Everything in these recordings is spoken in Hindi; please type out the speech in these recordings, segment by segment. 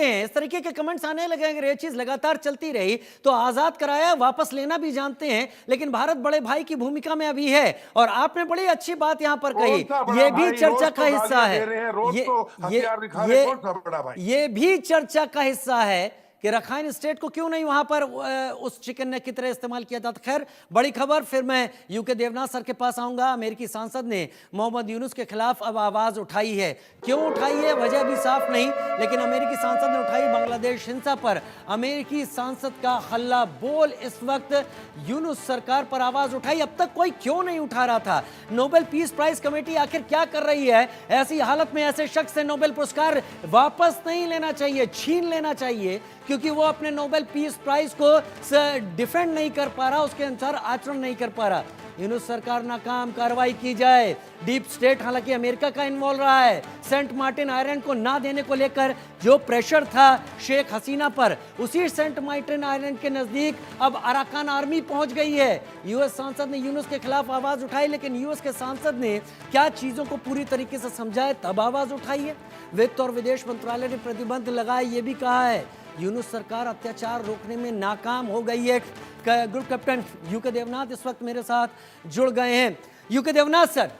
इस तरीके के कमेंट्स आने लगे। अगर ये चीज लगातार चलती रही तो आजाद कराया वापस लेना भी जानते हैं, लेकिन भारत बड़े भाई की भूमिका में अभी है। और आपने बड़ी अच्छी बात यहां पर कही, कौन सा बड़ा ये भी भाई? चर्चा रोज का तो हिस्सा गालियां है। दे रहे हैं, रोज ये तो ये हथियार दिखा रहे ये हैं। कौन सा बड़ा भाई? ये भी चर्चा का हिस्सा है कि रखाइन स्टेट को क्यों नहीं वहां पर उस चिकन नेक की तरह इस्तेमाल किया जाता। खैर, बड़ी खबर, फिर मैं यूके देवनाथ सर के पास आऊंगा। अमेरिकी सांसद ने मोहम्मद यूनुस के खिलाफ अब आवाज उठाई है। क्यों उठाई है, वजह भी साफ नहीं, लेकिन अमेरिकी सांसद ने उठाई बांग्लादेश हिंसा पर। अमेरिकी सांसद का हल्ला बोल इस वक्त यूनुस सरकार पर आवाज उठाई। अब तक कोई क्यों नहीं उठा रहा था? नोबेल पीस प्राइज कमेटी आखिर क्या कर रही है? ऐसी हालत में ऐसे शख्स से नोबेल पुरस्कार वापस नहीं लेना चाहिए, छीन लेना चाहिए, क्योंकि वो अपने नोबेल पीस प्राइज को डिफेंड नहीं कर पा रहा, उसके अनुसार आचरण नहीं कर पा रहा। यूनुस सरकार नाकाम, कार्रवाई की जाए। डीप स्टेट हालांकि अमेरिका का इन्वॉल्व रहा है। सेंट मार्टिन आइलैंड को ना देने को लेकर जो प्रेशर था शेख हसीना पर, उसी सेंट मार्टिन आइलैंड के नजदीक अब अराकान आर्मी पहुंच गई है। यूएस सांसद ने यूनुस के खिलाफ आवाज उठाई, लेकिन यूएस के सांसद ने क्या चीजों को पूरी तरीके से समझाए तब आवाज उठाई है। वित्त और विदेश मंत्रालय ने प्रतिबंध लगाए, ये भी कहा है। यूनुस सरकार अत्याचार रोकने में नाकाम हो गई है। ग्रुप कैप्टन यूके देवनाथ इस वक्त मेरे साथ जुड़ गए हैं। यूके देवनाथ सर,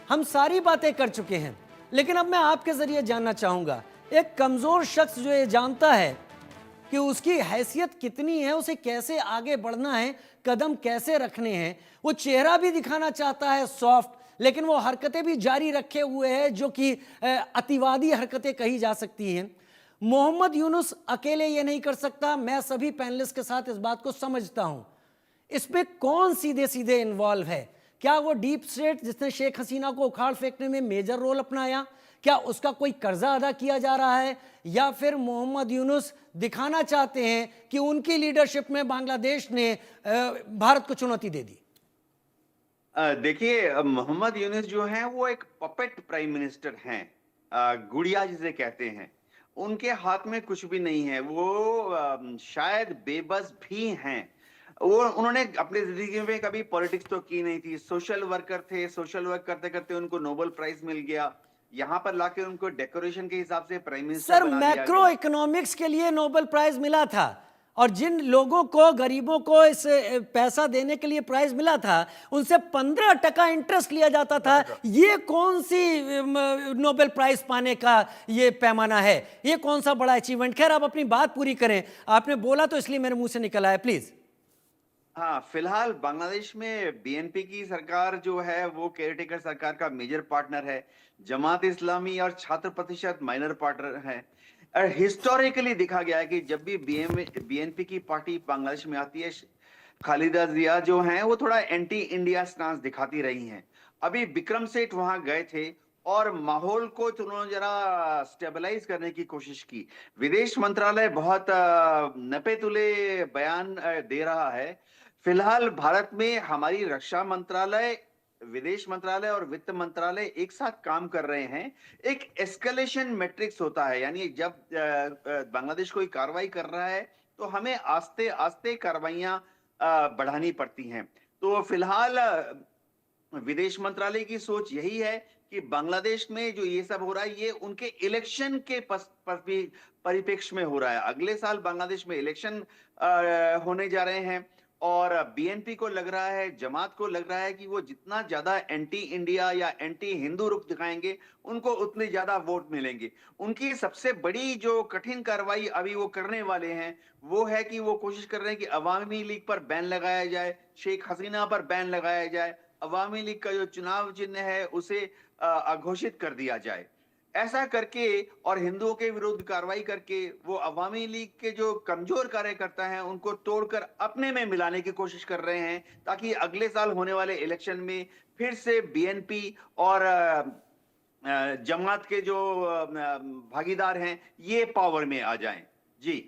हम सारी बातें कर चुके हैं, लेकिन अब मैं आपके जरिए जानना चाहूंगा, एक कमजोर शख्स जो ये जानता है कि उसकी हैसियत कितनी है, उसे कैसे आगे बढ़ना है, कदम कैसे रखने हैं, वो चेहरा भी दिखाना चाहता है सॉफ्ट, लेकिन वो हरकतें भी जारी रखे हुए हैं जो कि अतिवादी हरकतें कही जा सकती हैं। मोहम्मद यूनुस अकेले ये नहीं कर सकता, मैं सभी पैनलिस्ट के साथ इस बात को समझता हूं। इसमें कौन सीधे सीधे इन्वॉल्व है? क्या वो डीप स्टेट जिसने शेख हसीना को उखाड़ फेंकने में मेजर रोल अपनाया, क्या उसका कोई कर्जा अदा किया जा रहा है, या फिर मोहम्मद यूनुस दिखाना चाहते हैं कि उनकी लीडरशिप में बांग्लादेश ने भारत को चुनौती दे दी? देखिए, मोहम्मद यूनुस जो हैं वो एक पपेट प्राइम मिनिस्टर हैं, गुड़िया जिसे कहते हैं। उनके हाथ में कुछ भी नहीं है, वो शायद बेबस भी हैं। वो उन्होंने अपनी जिंदगी में कभी पॉलिटिक्स तो की नहीं थी, सोशल वर्कर थे। सोशल वर्क करते करते उनको नोबेल प्राइज मिल गया, यहाँ पर लाके उनको डेकोरेशन के हिसाब से प्राइम मिनिस्टर सर, बना दिया मैक्रो गया। इकोनॉमिक्स के लिए नोबेल प्राइज मिला था, और जिन लोगों को, गरीबों को इस पैसा देने के लिए प्राइज मिला था, उनसे 15% इंटरेस्ट लिया जाता था। ये कौन सी नोबेल प्राइज पाने का ये पैमाना है? ये कौन सा बड़ा अचीवमेंट? खैर, आप अपनी बात पूरी करें, आपने बोला तो इसलिए मेरे मुंह से निकला है, प्लीज। हाँ, फिलहाल बांग्लादेश में बीएनपी की सरकार जो है वो केयरटेकर सरकार का मेजर पार्टनर है। जमात इस्लामी और छात्र प्रतिशत माइनर पार्टनर है। और हिस्टोरिकली देखा गया है कि जब भी बीएनपी की पार्टी बांग्लादेश में आती है, खालिदा जिया जो हैं वो थोड़ा एंटी इंडिया स्टांस दिखाती रही हैं। अभी विक्रम सेठ वहां गए थे और माहौल को उन्होंने जरा स्टेबलाइज करने की कोशिश की। विदेश मंत्रालय बहुत नपे तुले बयान दे रहा है। फिलहाल भारत में हमारी रक्षा मंत्रालय, विदेश मंत्रालय और वित्त मंत्रालय एक साथ काम कर रहे हैं। एक एस्केलेशन मैट्रिक्स होता है, यानी जब बांग्लादेश कोई कार्रवाई कर रहा है तो हमें आस्ते आस्ते कार्रवाइयां बढ़ानी पड़ती हैं। तो फिलहाल विदेश मंत्रालय की सोच यही है कि बांग्लादेश में जो ये सब हो रहा है ये उनके इलेक्शन के परिप्रेक्ष्य में हो रहा है। अगले साल बांग्लादेश में इलेक्शन होने जा रहे हैं और बीएनपी को लग रहा है, जमात को लग रहा है कि वो जितना ज्यादा एंटी इंडिया या एंटी हिंदू रुख दिखाएंगे उनको उतने ज्यादा वोट मिलेंगे। उनकी सबसे बड़ी जो कठिन कार्रवाई अभी वो करने वाले हैं वो है कि वो कोशिश कर रहे हैं कि अवामी लीग पर बैन लगाया जाए, शेख हसीना पर बैन लगाया जाए, अवामी लीग का जो चुनाव चिन्ह है उसे अघोषित कर दिया जाए। ऐसा करके और हिंदुओं के विरुद्ध कार्रवाई करके वो अवामी लीग के जो कमजोर कार्यकर्ता हैं उनको तोड़कर अपने में मिलाने की कोशिश कर रहे हैं, ताकि अगले साल होने वाले इलेक्शन में फिर से बीएनपी और जमात के जो भागीदार हैं ये पावर में आ जाएं। जी